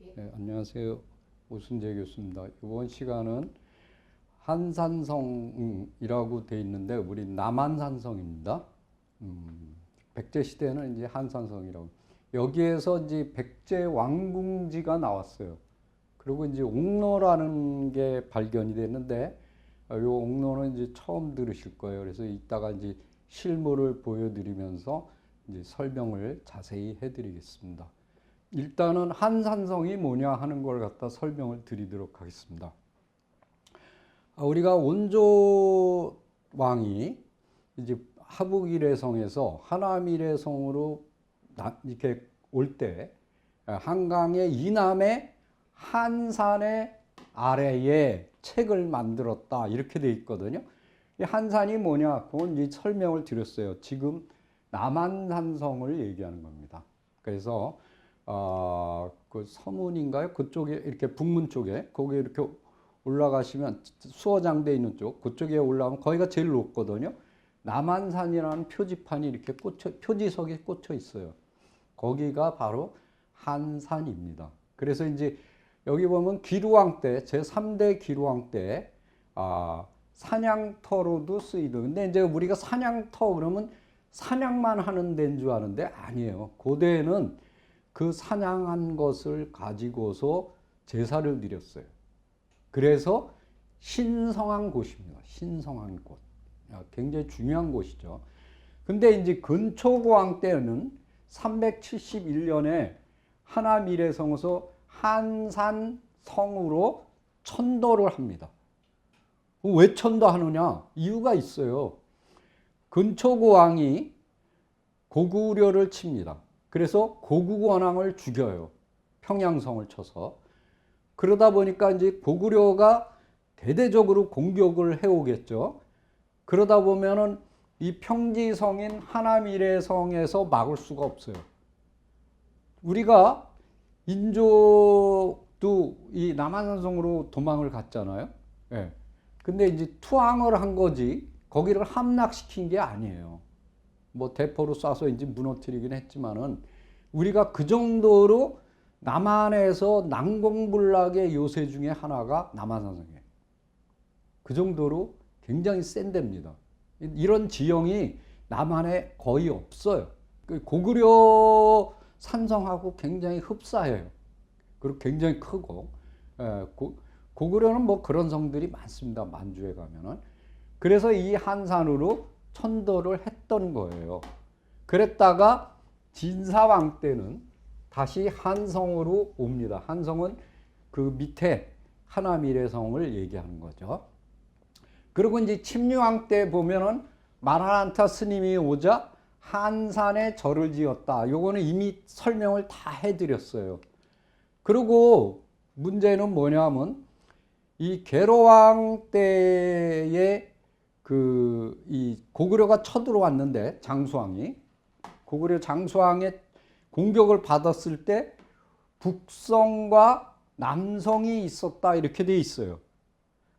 네, 안녕하세요. 오순재 교수입니다. 이번 시간은 한산성이라고 되어 있는데 우리 남한산성입니다. 백제 시대는 이제 한산성이라고. 여기에서 이제 백제 왕궁지가 나왔어요. 그리고 이제 옥로라는 게 발견이 됐는데 이 옥로는 이제 처음 들으실 거예요. 그래서 이따가 이제 실물을 보여드리면서 이제 설명을 자세히 해드리겠습니다. 일단은 한산성이 뭐냐 하는 걸 갖다 설명을 드리도록 하겠습니다. 우리가 원조 왕이 이제 하북일해성에서 하남일해성으로 이렇게 올 때 한강의 이남의 한산의 아래에 책을 만들었다 이렇게 돼 있거든요. 이 한산이 뭐냐? 그건 이제 설명을 드렸어요. 지금 남한산성을 얘기하는 겁니다. 그래서 그 서문인가요? 그쪽에 이렇게 북문 쪽에 거기 이렇게 올라가시면 수어장대 있는 쪽 그쪽에 올라가면 거기가 제일 높거든요. 남한산이라는 표지판이 이렇게 표지석에 꽂혀 있어요. 거기가 바로 한산입니다. 그래서 이제 여기 보면 기루왕 때 제3대 기루왕 때 사냥터로도 쓰이던. 근데 이제 우리가 사냥터 그러면 사냥만 하는 데인 줄 아는데 아니에요. 고대에는 그 사냥한 것을 가지고서 제사를 드렸어요. 그래서 신성한 곳입니다. 신성한 곳. 굉장히 중요한 곳이죠. 근데 이제 근초고왕 때는 371년에 하남일해성에서 한산성으로 천도를 합니다. 왜 천도하느냐? 이유가 있어요. 근초고왕이 고구려를 칩니다. 그래서 고구원왕을 죽여요. 평양성을 쳐서. 그러다 보니까 이제 고구려가 대대적으로 공격을 해오겠죠. 그러다 보면은 이 평지성인 하남일해성에서 막을 수가 없어요. 우리가 인조도 이 남한산성으로 도망을 갔잖아요. 예. 근데 이제 투항을 한 거지 거기를 함락시킨 게 아니에요. 뭐 대포로 쏴서 이제 무너뜨리긴 했지만은 우리가 그 정도로 남한에서 난공불락의 요새 중에 하나가 남한산성이에요. 그 정도로 굉장히 센 데입니다. 이런 지형이 남한에 거의 없어요. 고구려 산성하고 굉장히 흡사해요. 그리고 굉장히 크고 고구려는 뭐 그런 성들이 많습니다. 만주에 가면은. 그래서 이 한산으로 천도를 했던 거예요. 그랬다가 진사왕 때는 다시 한성으로 옵니다. 한성은 그 밑에 하남일해성을 얘기하는 거죠. 그리고 이제 침류왕 때 보면은 마라난타 스님이 오자 한산에 절을 지었다. 요거는 이미 설명을 다 해드렸어요. 그리고 문제는 뭐냐면 이 계로왕 때에 이 고구려가 쳐들어왔는데 장수왕이 고구려 장수왕의 공격을 받았을 때 북성과 남성이 있었다 이렇게 돼 있어요.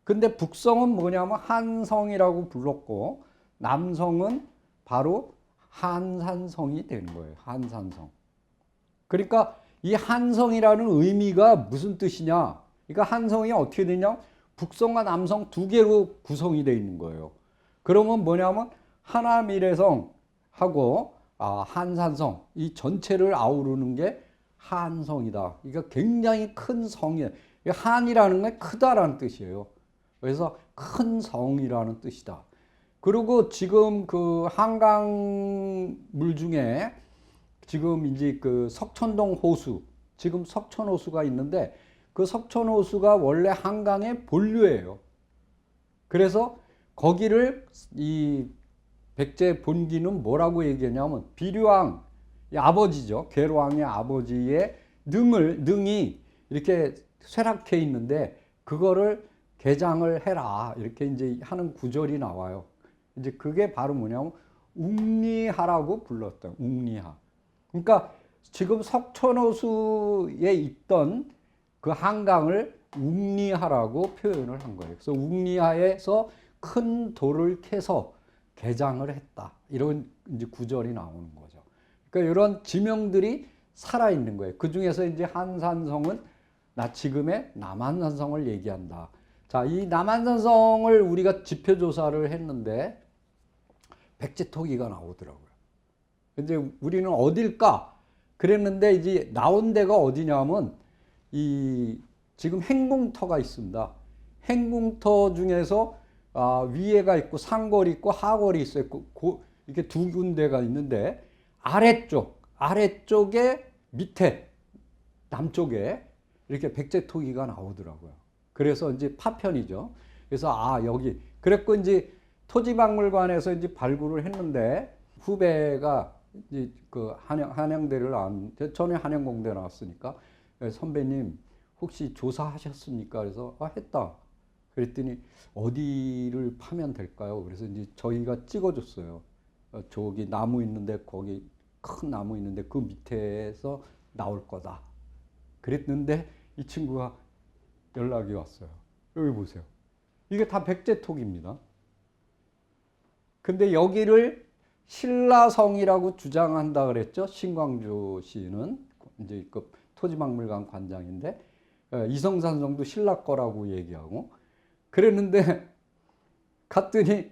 근데 북성은 뭐냐면 한성이라고 불렀고 남성은 바로 한산성이 되는 거예요. 한산성. 그러니까 이 한성이라는 의미가 무슨 뜻이냐? 그러니까 한성이 어떻게 되냐? 북성과 남성 두 개로 구성이 되어 있는 거예요. 그러면 뭐냐면 하남일해성하고 한산성 이 전체를 아우르는 게 한성이다. 그러니까 굉장히 큰 성이에요. 한이라는 게 크다라는 뜻이에요. 그래서 큰 성이라는 뜻이다. 그리고 지금 그 한강물 중에 지금 이제 그 석천동 호수, 지금 석천호수가 있는데 그 석천호수가 원래 한강의 본류예요. 그래서 거기를 이 백제 본기는 뭐라고 얘기하냐면 비류왕 아버지죠. 계로왕의 아버지의 능이 이렇게 쇠락해 있는데 그거를 개장을 해라 이렇게 이제 하는 구절이 나와요. 이제 그게 바로 뭐냐면 웅리하라고 불렀던 웅리하. 그러니까 지금 석천호수에 있던 그 한강을 웅리하라고 표현을 한 거예요. 그래서 웅리하에서 큰 돌을 캐서 개장을 했다. 이런 이제 구절이 나오는 거죠. 그러니까 이런 지명들이 살아있는 거예요. 그 중에서 이제 한산성은 지금의 남한산성을 얘기한다. 자, 이 남한산성을 우리가 지표 조사를 했는데 백제토기가 나오더라고요. 근데 우리는 어딜까? 그랬는데 이제 나온 데가 어디냐면 이 지금 행궁터가 있습니다. 행궁터 중에서 위에가 있고 상궐이 있고 하궐이 있어요. 이렇게 두 군데가 있는데 아래쪽에 밑에 남쪽에 이렇게 백제토기가 나오더라고요. 그래서 이제 파편이죠. 그래서 여기 그랬고 이제 토지박물관에서 이제 발굴을 했는데 후배가 이제 그 한양대를 저는 한양공대 나왔으니까 선배님 혹시 조사하셨습니까? 그래서 했다. 그랬더니 어디를 파면 될까요? 그래서 이제 저희가 찍어줬어요. 저기 나무 있는데 거기 큰 나무 있는데 그 밑에서 나올 거다. 그랬는데 이 친구가 연락이 왔어요. 여기 보세요. 이게 다 백제토기입니다. 근데 여기를 신라성이라고 주장한다 그랬죠. 신광주 씨는 이제 그 토지박물관 관장인데 이성산성도 신라 거라고 얘기하고 그랬는데 갔더니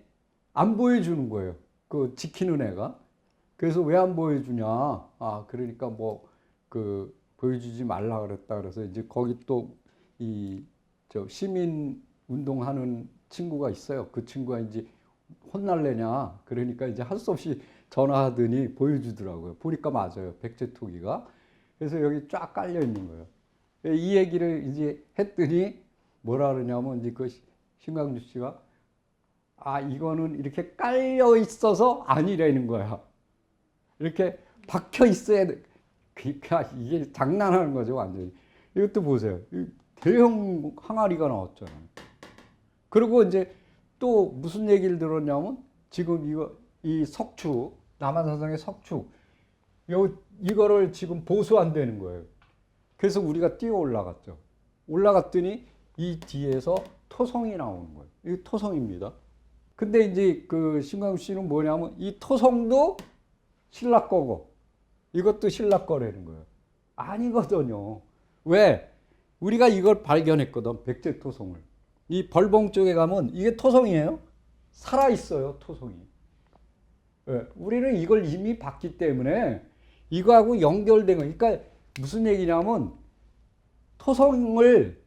안 보여주는 거예요. 그 지키는 애가. 그래서 왜 안 보여주냐? 그러니까 뭐 그 보여주지 말라 그랬다. 그래서 이제 거기 또 저 시민 운동하는 친구가 있어요. 그 친구가 이제 혼날래냐? 그러니까 이제 할 수 없이 전화하더니 보여주더라고요. 보니까 맞아요. 백제토기가. 그래서 여기 쫙 깔려 있는 거예요. 이 얘기를 이제 했더니 뭐라 그러냐면 이제 그 신광주 씨가 이거는 이렇게 깔려 있어서 아니라는 거야. 이렇게 박혀 있어야 돼. 그러니까 이게 장난하는 거죠, 완전히. 이것도 보세요. 대형 항아리가 나왔잖아요. 그리고 이제 또 무슨 얘기를 들었냐면 지금 이 석축, 남한산성의 석축, 이거를 지금 보수한다는 거예요. 그래서 우리가 뛰어 올라갔죠. 올라갔더니 이 뒤에서 토성이 나오는 거예요. 이게 토성입니다. 근데 이제 그 신광주 씨는 뭐냐면 이 토성도 신라 거고 이것도 신라 거라는 거예요. 아니거든요. 왜? 우리가 이걸 발견했거든. 백제토성을. 이 벌봉 쪽에 가면 이게 토성이에요. 살아있어요. 토성이. 왜? 우리는 이걸 이미 봤기 때문에 이거하고 연결된 거. 그러니까 무슨 얘기냐면 토성을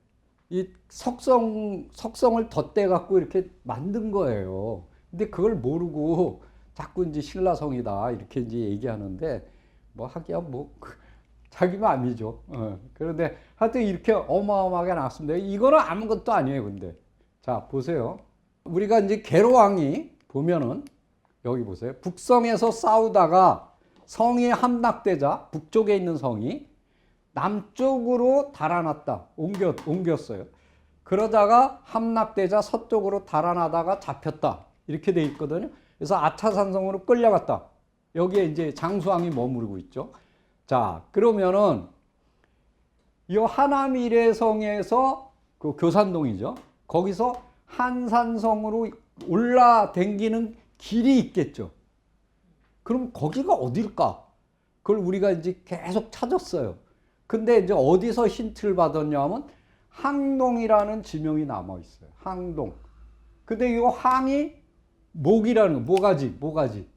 이 석성을 덧대 갖고 이렇게 만든 거예요. 근데 그걸 모르고 자꾸 이제 신라성이다 이렇게 이제 얘기하는데 뭐 하기야 뭐 자기 마음이죠. 그런데 하여튼 이렇게 어마어마하게 나왔습니다. 이거는 아무것도 아니에요. 근데 자 보세요. 우리가 이제 계로왕이 보면은 여기 보세요. 북성에서 싸우다가 성이 함락되자 북쪽에 있는 성이 남쪽으로 달아났다. 옮겼어요. 그러다가 함락되자 서쪽으로 달아나다가 잡혔다. 이렇게 돼 있거든요. 그래서 아차산성으로 끌려갔다. 여기에 이제 장수왕이 머무르고 있죠. 자, 그러면은 이 하남이래성에서 그 교산동이죠. 거기서 한산성으로 올라댕기는 길이 있겠죠. 그럼 거기가 어딜까? 그걸 우리가 이제 계속 찾았어요. 근데 이제 어디서 힌트를 받았냐면 항동이라는 지명이 남아 있어요. 항동. 근데 이 항이 목이라는 거, 모가지.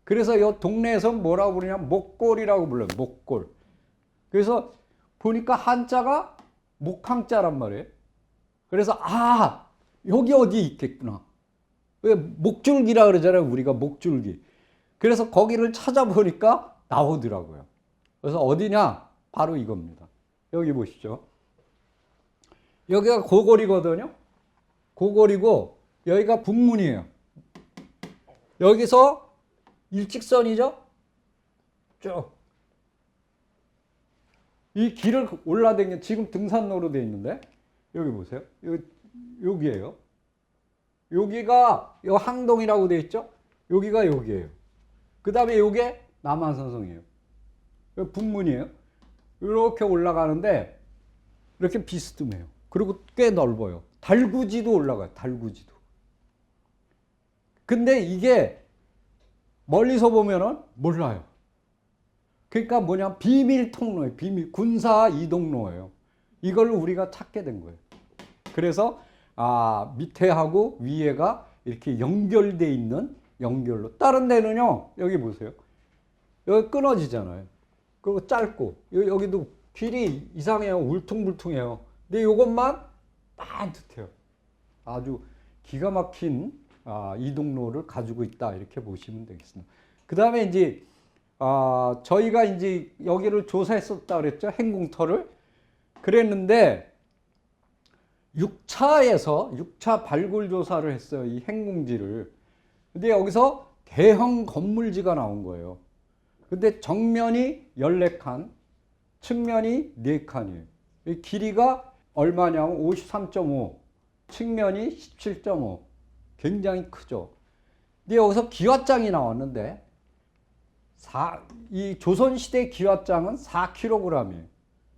그래서 이 동네에서 뭐라고 부르냐면 목골이라고 불러요. 목골. 그래서 보니까 한자가 목항자란 말이에요. 그래서 여기 어디에 있겠구나. 왜 목줄기라 그러잖아요. 우리가 목줄기. 그래서 거기를 찾아보니까 나오더라고요. 그래서 어디냐? 바로 이겁니다. 여기 보시죠. 여기가 고골이거든요. 고골이고 여기가 북문이에요. 여기서 일직선이죠. 쭉. 이 길을 올라다니는 지금 등산로로 되어 있는데 여기 보세요. 여기에요. 여기가 요 항동이라고 되어 있죠. 여기가 여기에요. 그 다음에 요게 남한산성이에요. 북문이에요. 이렇게 올라가는데 이렇게 비스듬해요. 그리고 꽤 넓어요. 달구지도 올라가요. 달구지도. 근데 이게 멀리서 보면은 몰라요. 그러니까 뭐냐 비밀 통로예요. 비밀 군사 이동로예요. 이걸 우리가 찾게 된 거예요. 그래서 밑에하고 위에가 이렇게 연결돼 있는 연결로. 다른 데는요, 여기 보세요. 여기 끊어지잖아요. 그리고 짧고, 여기도 길이 이상해요. 울퉁불퉁해요. 근데 이것만 반듯해요. 아주 기가 막힌 이동로를 가지고 있다. 이렇게 보시면 되겠습니다. 그 다음에 이제, 저희가 이제 여기를 조사했었다 그랬죠. 행궁터를. 그랬는데, 6차 발굴 조사를 했어요. 이 행궁지를. 근데 여기서 대형 건물지가 나온 거예요. 근데 정면이 14칸, 측면이 4칸이에요. 길이가 얼마냐면 53.5, 측면이 17.5. 굉장히 크죠. 근데 여기서 기와장이 나왔는데, 이 조선시대 기와장은 4kg이에요.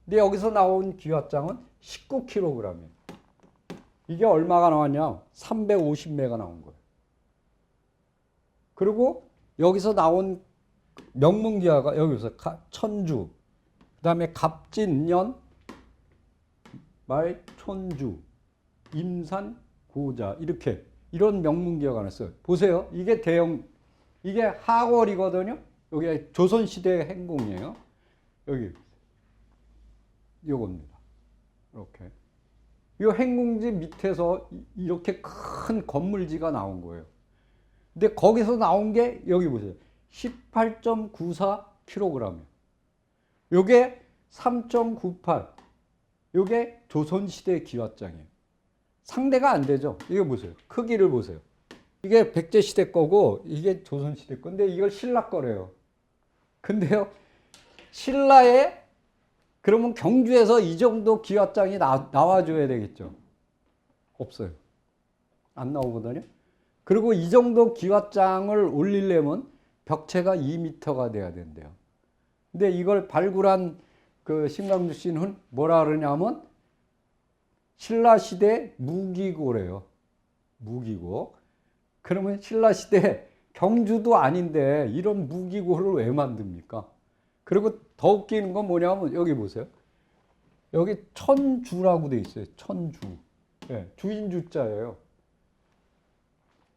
근데 여기서 나온 기와장은 19kg이에요. 이게 얼마가 나왔냐? 350매가 나온 거예요. 그리고 여기서 나온 명문기와가 여기서 천주, 그 다음에 갑진년, 말촌주, 임산, 고자 이렇게 이런 명문기와가 나왔어요. 보세요. 이게 이게 하월이거든요. 여기 조선시대 행궁이에요. 여기 요겁니다. 이렇게. 이 행궁지 밑에서 이렇게 큰 건물지가 나온 거예요. 근데 거기서 나온 게 여기 보세요. 18.94kg. 요게 3.98. 요게 조선시대 기와장이에요. 상대가 안 되죠. 이거 보세요. 크기를 보세요. 이게 백제시대 거고 이게 조선시대 건데 이걸 신라 거래요. 근데요. 신라에 그러면 경주에서 이 정도 기와장이 나와줘야 되겠죠. 없어요. 안 나오거든요. 그리고 이 정도 기와장을 올리려면 벽체가 2m가 돼야 된대요. 근데 이걸 발굴한 그 신광주 씨는 뭐라 그러냐면 신라시대 무기고래요. 무기고. 그러면 신라시대 경주도 아닌데 이런 무기고를 왜 만듭니까? 그리고 더 웃기는 건 뭐냐면 여기 보세요. 여기 천주라고 돼 있어요. 천주. 네, 주인주자예요.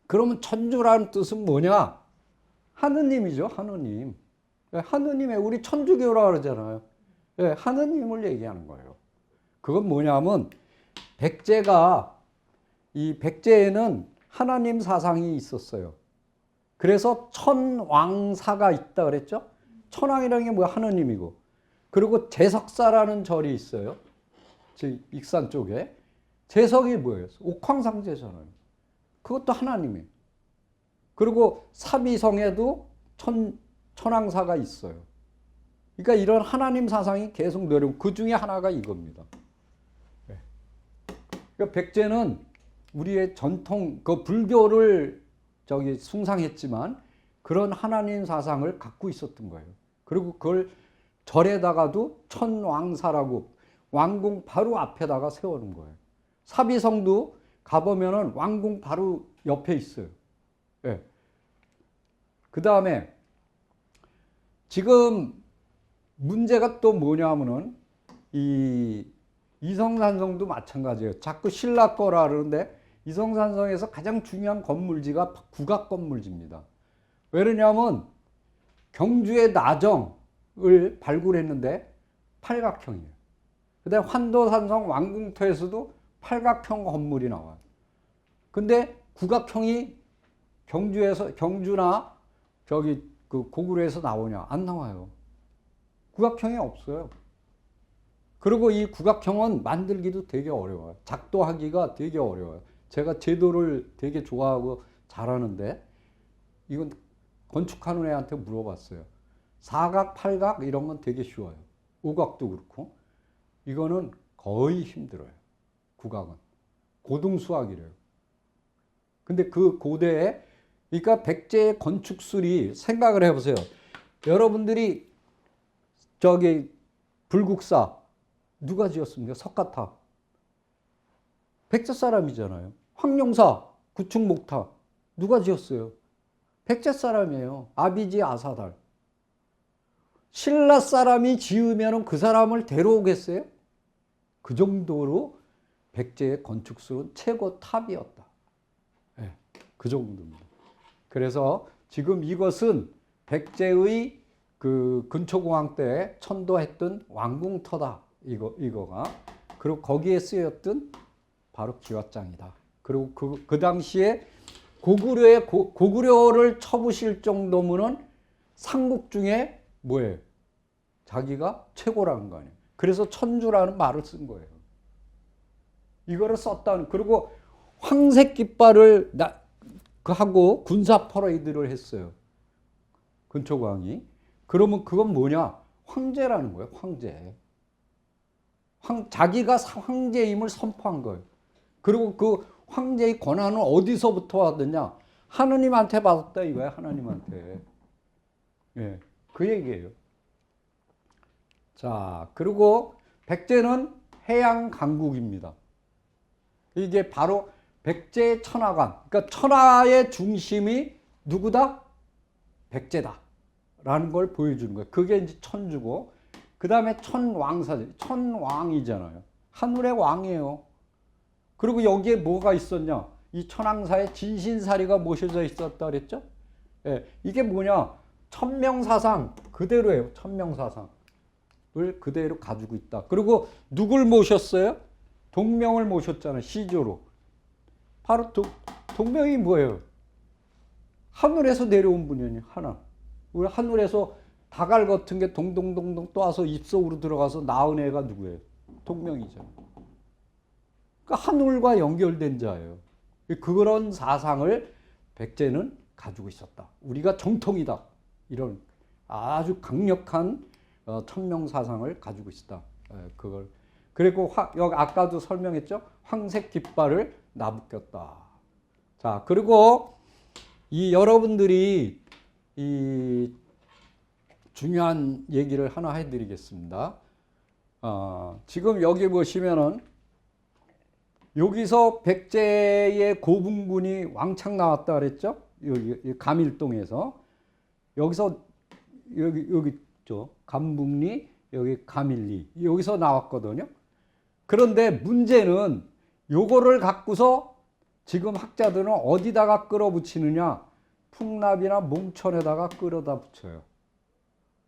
그러면 천주라는 뜻은 뭐냐? 하느님이죠. 하느님. 하느님의 우리 천주교라 그러잖아요. 네, 하느님을 얘기하는 거예요. 그건 뭐냐면 이 백제에는 하나님 사상이 있었어요. 그래서 천왕사가 있다 그랬죠? 천왕이라는 게 뭐야? 하느님이고. 그리고 제석사라는 절이 있어요. 익산 쪽에. 제석이 뭐예요? 옥황상제잖아요. 그것도 하나님이에요. 그리고 사비성에도 천왕사가 있어요. 그러니까 이런 하나님 사상이 계속 내려오고 그 중에 하나가 이겁니다. 그러니까 백제는 우리의 전통, 그 불교를 숭상했지만 그런 하나님 사상을 갖고 있었던 거예요. 그리고 그걸 절에다가도 천왕사라고 왕궁 바로 앞에다가 세우는 거예요. 사비성도 가보면은 왕궁 바로 옆에 있어요. 예. 그 다음에 지금 문제가 또 뭐냐면은 이 이성산성도 마찬가지예요. 자꾸 신라 거라 그러는데 이성산성에서 가장 중요한 건물지가 국악 건물지입니다. 왜냐하면 경주의 나정을 발굴했는데 팔각형이에요. 그다음에 환도산성 왕궁터에서도 팔각형 건물이 나와요. 근데 국악형이 경주나 그 고구려에서 나오냐? 안 나와요. 국악형이 없어요. 그리고 이 국악형은 만들기도 되게 어려워요. 작도하기가 되게 어려워요. 제가 제도를 되게 좋아하고 잘하는데 이건 건축하는 애한테 물어봤어요. 사각, 팔각 이런 건 되게 쉬워요. 오각도 그렇고. 이거는 거의 힘들어요. 국악은. 고등수학이래요. 근데 그 고대에 그러니까 백제의 건축술이 생각을 해보세요. 여러분들이 불국사 누가 지었습니까? 석가탑. 백제 사람이잖아요. 황룡사, 구축목탑 누가 지었어요? 백제 사람이에요. 아비지 아사달. 신라 사람이 지으면 그 사람을 데려오겠어요? 그 정도로 백제의 건축술은 최고 탑이었다. 네, 그 정도입니다. 그래서 지금 이것은 백제의 그 근초공황 때 천도했던 왕궁터다. 이거가. 그리고 거기에 쓰였던 바로 기와장이다. 그리고 그 당시에 고구려를 쳐부실 정도면은 삼국 중에 뭐예요? 자기가 최고라는 거 아니에요. 그래서 천주라는 말을 쓴 거예요. 이거를 썼다는. 그리고 황색 깃발을 하고 군사 퍼레이드를 했어요. 근초광이. 그러면 그건 뭐냐? 황제라는 거예요. 황제. 자기가 황제임을 선포한 거예요. 그리고 그 황제의 권한은 어디서부터 왔느냐? 하느님한테 받았다 이거야. 하나님한테. 예, 그 얘기예요. 자, 그리고 백제는 해양 강국입니다. 이게 바로 백제의 천하관. 그러니까 천하의 중심이 누구다? 백제다. 라는 걸 보여주는 거예요. 그게 이제 천주고, 그 다음에 천왕사죠. 천왕이잖아요. 하늘의 왕이에요. 그리고 여기에 뭐가 있었냐? 이 천왕사에 진신사리가 모셔져 있었다 그랬죠? 예, 이게 뭐냐? 천명사상 그대로예요. 천명사상을 그대로 가지고 있다. 그리고 누굴 모셨어요? 동명을 모셨잖아요. 시조로. 바로 동명이 뭐예요? 하늘에서 내려온 분이니 하나. 우리 하늘에서 다갈 같은 게 동동동동 떠와서 입속으로 들어가서 낳은 애가 누구예요? 동명이잖아요. 그러니까 하늘과 연결된 자예요. 그런 사상을 백제는 가지고 있었다. 우리가 정통이다. 이런 아주 강력한 천명사상을 가지고 있었다. 그걸. 그리고 여기 아까도 설명했죠. 황색 깃발을 나부꼈다. 자, 그리고 이 여러분들이 이 중요한 얘기를 하나 해드리겠습니다. 지금 여기 보시면은 여기서 백제의 고분군이 왕창 나왔다 그랬죠? 여기 감일동에서. 여기서 여기 있죠. 감북리, 여기 감일리. 여기서 나왔거든요. 그런데 문제는 요거를 갖고서 지금 학자들은 어디다가 끌어붙이느냐? 풍납이나 몽천에다가 끌어다 붙여요.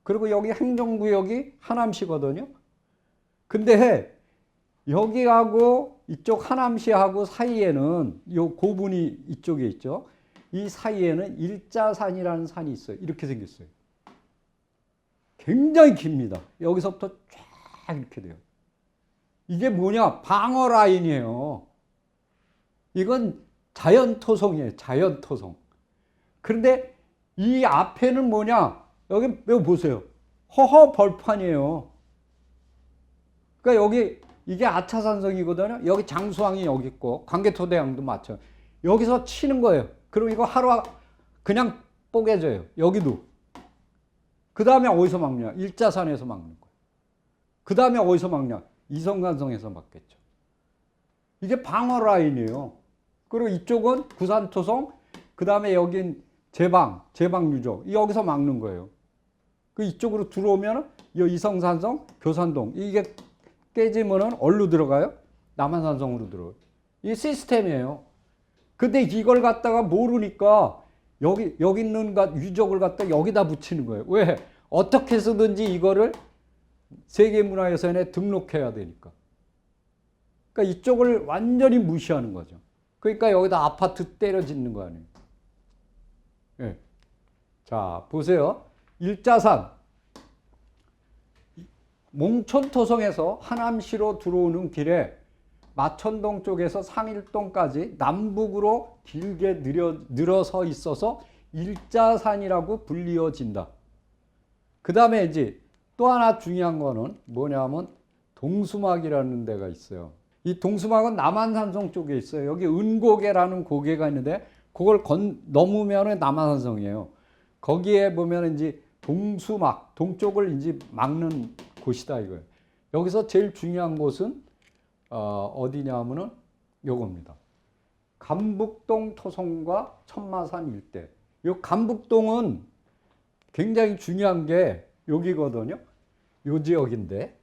그리고 여기 행정구역이 하남시거든요. 근데 여기하고 이쪽 하남시하고 사이에는 요 고분이 이쪽에 있죠. 이 사이에는 일자산이라는 산이 있어요. 이렇게 생겼어요. 굉장히 깁니다. 여기서부터 쫙 이렇게 돼요. 이게 뭐냐? 방어 라인이에요. 이건 자연토성이에요. 자연토성. 그런데 이 앞에는 뭐냐? 여기 보세요. 허허 벌판이에요. 그러니까 여기 이게 아차산성이거든요. 여기 장수왕이 여기 있고 광개토대왕도 맞춰. 여기서 치는 거예요. 그럼 이거 하루 그냥 뽀개져요. 여기도. 그 다음에 어디서 막냐? 일자산에서 막는 거예요. 그 다음에 어디서 막냐? 이성간성에서 막겠죠. 이게 방어 라인이에요. 그리고 이쪽은 구산토성, 그 다음에 여긴 제방유적. 여기서 막는 거예요. 그 이쪽으로 들어오면 이성산성, 교산동. 이게 깨지면은 어디로 들어가요? 남한산성으로 들어가요. 이 시스템이에요. 근데 이걸 갖다가 모르니까 여기 있는 유적을 갖다 여기다 붙이는 거예요. 왜? 어떻게 해서든지 이거를 세계문화유산에 등록해야 되니까. 그러니까 이쪽을 완전히 무시하는 거죠. 그러니까 여기다 아파트 때려 짓는 거 아니에요. 예. 자, 보세요. 일자산. 몽천토성에서 하남시로 들어오는 길에 마천동 쪽에서 상일동까지 남북으로 길게 늘어서 있어서 일자산이라고 불리어진다. 그 다음에 이제 또 하나 중요한 거는 뭐냐면 동수막이라는 데가 있어요. 이 동수막은 남한산성 쪽에 있어요. 여기 은고개라는 고개가 있는데 그걸 넘으면 남한산성이에요. 거기에 보면 이제 동수막, 동쪽을 이제 막는 곳이다 이거예요. 여기서 제일 중요한 곳은 어디냐면은 요겁니다. 감북동 토성과 천마산 일대. 요 감북동은 굉장히 중요한 게 여기거든요. 요 지역인데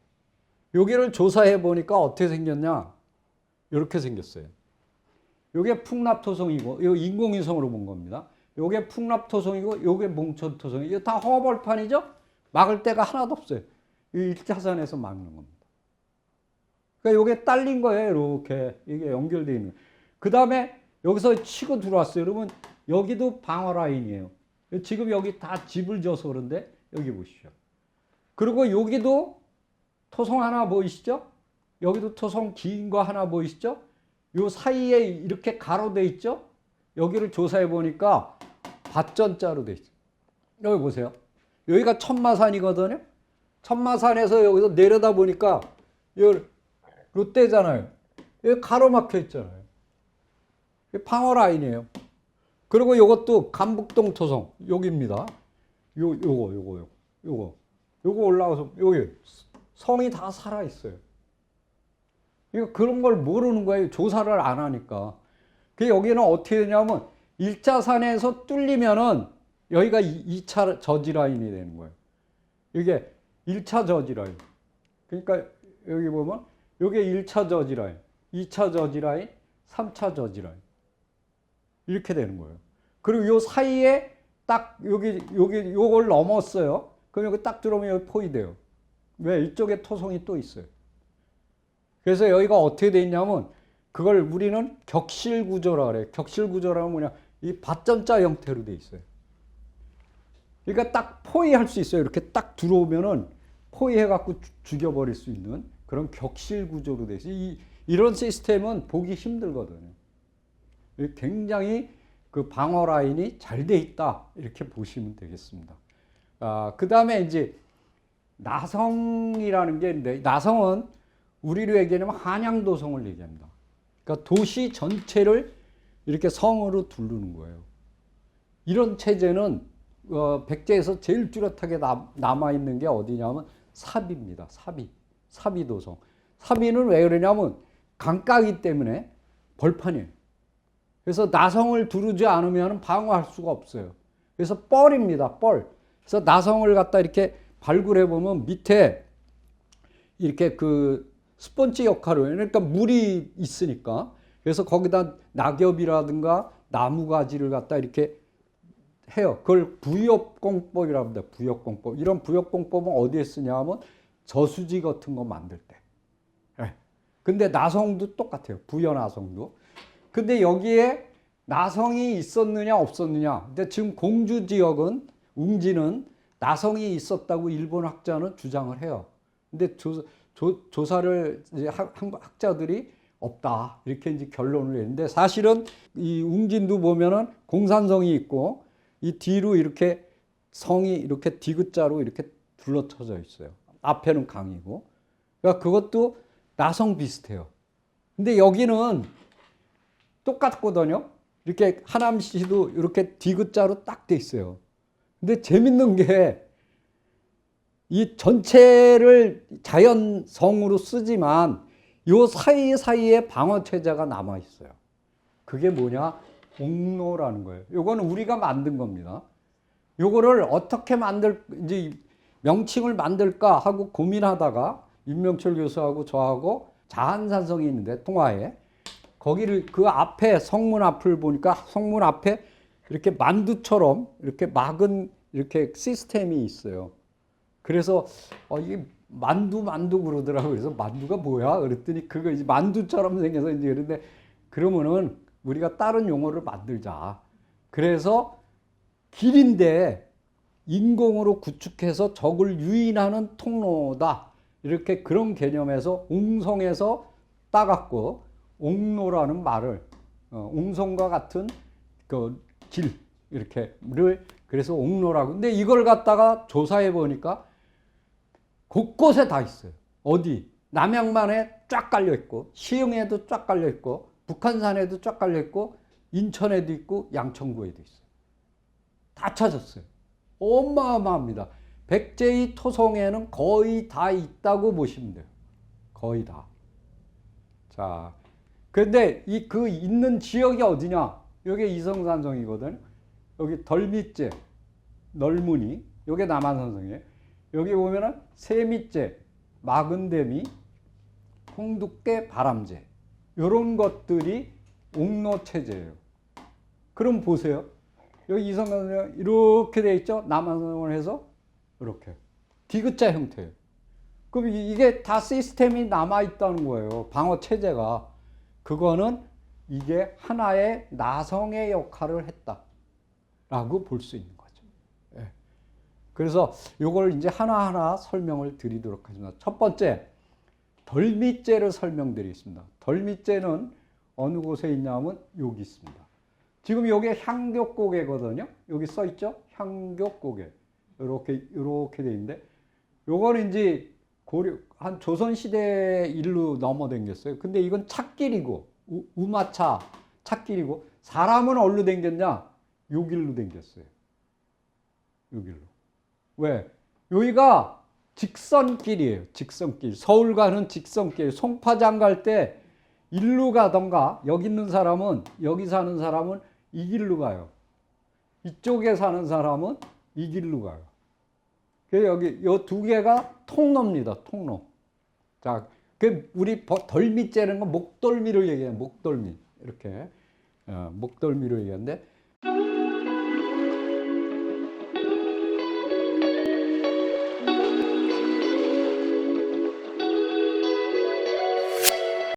여기를 조사해 보니까 어떻게 생겼냐? 이렇게 생겼어요. 요게 풍납토성이고, 요 인공위성으로 본 겁니다. 요게 풍납토성이고, 요게 몽천토성이고, 이거 다 허벌판이죠? 막을 데가 하나도 없어요. 이 1차선에서 막는 겁니다. 그러니까 요게 딸린 거예요. 이렇게. 이게 연결되어 있는 거예요. 그 다음에 여기서 치고 들어왔어요. 여러분, 여기도 방어 라인이에요. 지금 여기 다 집을 져서 그런데, 여기 보시죠. 그리고 여기도 토성 하나 보이시죠? 여기도 토성 긴 거 하나 보이시죠? 요 사이에 이렇게 가로돼 있죠? 여기를 조사해 보니까 밭전자로 돼 있어요. 여기 보세요. 여기가 천마산이거든요. 천마산에서 여기서 내려다 보니까 여기 롯데잖아요. 여기 가로막혀 있잖아요. 방어 라인이에요. 그리고 이것도 간북동 토성 여기입니다. 요거 올라가서 여기 성이 다 살아 있어요. 그러니까 그런 걸 모르는 거예요. 조사를 안 하니까. 그 여기는 어떻게 되냐면 1차산에서 뚫리면은 여기가 2차 저지 라인이 되는 거예요. 이게 1차 저지 라인. 그러니까 여기 보면 이게 1차 저지 라인, 2차 저지 라인, 3차 저지 라인. 이렇게 되는 거예요. 그리고 요 사이에 딱 여기 요걸 넘었어요. 그럼 여기 딱 들어오면 여기 포위돼요. 왜? 이쪽에 토성이 또 있어요. 그래서 여기가 어떻게 돼 있냐면 그걸 우리는 격실 구조라 그래요. 격실 구조라면 뭐냐? 이 밭전자 형태로 돼 있어요. 그러니까 딱 포위할 수 있어요. 이렇게 딱 들어오면은 포위해 갖고 죽여버릴 수 있는 그런 격실 구조로 돼 있어요. 이런 시스템은 보기 힘들거든요. 굉장히 그 방어 라인이 잘 돼 있다 이렇게 보시면 되겠습니다. 그 다음에 이제 나성이라는 게 있는데 나성은 우리로 얘기하면 한양도성을 얘기합니다. 그러니까 도시 전체를 이렇게 성으로 두르는 거예요. 이런 체제는 백제에서 제일 뚜렷하게 남아있는 게 어디냐면 사비입니다. 사비도성. 사비는 왜 그러냐면 강가이기 때문에 벌판이에요. 그래서 나성을 두르지 않으면 방어할 수가 없어요. 그래서 뻘입니다. 뻘. 그래서 나성을 갖다 이렇게 발굴해 보면 밑에 이렇게 그 스펀지 역할을, 그러니까 물이 있으니까. 그래서 거기다 낙엽이라든가 나무가지를 갖다 이렇게 해요. 그걸 부엽공법이라고 합니다. 부엽공법. 이런 부엽공법은 어디에 쓰냐 하면 저수지 같은 거 만들 때. 근데 나성도 똑같아요. 부여나성도. 근데 여기에 나성이 있었느냐 없었느냐. 근데 지금 공주 지역은 웅지는 나성이 있었다고 일본 학자는 주장을 해요. 근데 조사를 이제 학자들이 없다 이렇게 이제 결론을 내는데 사실은 이 웅진도 보면은 공산성이 있고 이 뒤로 이렇게 성이 이렇게 디귿자로 이렇게 둘러쳐져 있어요. 앞에는 강이고. 그러니까 그것도 나성 비슷해요. 근데 여기는 똑같거든요. 이렇게 하남시도 이렇게 디귿자로 딱 돼 있어요. 근데 재밌는 게 이 전체를 자연성으로 쓰지만 요 사이사이에 방어체제가 남아 있어요. 그게 뭐냐? 옥로라는 거예요. 요거는 우리가 만든 겁니다. 요거를 어떻게 이제 명칭을 만들까 하고 고민하다가 윤명철 교수하고 저하고 자한산성이 있는데 통화에 거기를 그 앞에 성문 앞을 보니까 성문 앞에 이렇게 만두처럼 이렇게 막은 이렇게 시스템이 있어요. 그래서 이게 만두 그러더라고요. 그래서 만두가 뭐야? 그랬더니 그거 이제 만두처럼 생겨서 이제 그런데 그러면은 우리가 다른 용어를 만들자. 그래서 길인데 인공으로 구축해서 적을 유인하는 통로다. 이렇게 그런 개념에서 옹성에서 따갖고 옥로라는 말을 옹성과 같은 그 길 이렇게를 그래서 옥로라고. 근데 이걸 갖다가 조사해 보니까 곳곳에 다 있어요. 어디? 남양만에 쫙 깔려 있고 시흥에도 쫙 깔려 있고 북한산에도 쫙 깔려 있고 인천에도 있고 양천구에도 있어요. 다 찾았어요. 어마어마합니다. 백제의 토성에는 거의 다 있다고 보시면 돼요. 거의 다. 자, 근데 그 있는 지역이 어디냐? 여기 이성산성이거든. 여기 덜밑제, 널무니, 여기 남한산성이에요. 여기 보면은 세밑제, 마근대미, 홍두깨, 바람제 이런 것들이 옥로 체제예요. 그럼 보세요. 여기 이성간은 이렇게 돼 있죠. 남한성을 해서 이렇게 디귿자 형태예요. 그럼 이게 다 시스템이 남아 있다는 거예요. 방어 체제가. 그거는 이게 하나의 나성의 역할을 했다라고 볼 수 있는 거죠. 예. 그래서 이걸 이제 하나하나 설명을 드리도록 하겠습니다. 첫 번째, 덜미째를 설명드리겠습니다. 덜미째는 어느 곳에 있냐면 여기 있습니다. 지금 여기 향교고개거든요. 여기 써 있죠? 향교고개. 이렇게 돼 있는데, 요거는 이제 한 조선시대 일로 넘어댕겼어요. 근데 이건 찻길이고, 우마차 찻길이고, 사람은 어디로 댕겼냐? 요 길로 댕겼어요. 요 길로. 왜? 여기가 직선길이에요. 직선길. 서울 가는 직선길. 송파장 갈 때 일로 가던가, 여기 있는 사람은, 여기 사는 사람은 이 길로 가요. 이쪽에 사는 사람은 이 길로 가요. 그래서 여기 요 두 개가 통로입니다. 통로. 자, 그 우리 덜미째는 건 목덜미를 얘기해요. 목덜미. 이렇게. 목덜미를 얘기하는데,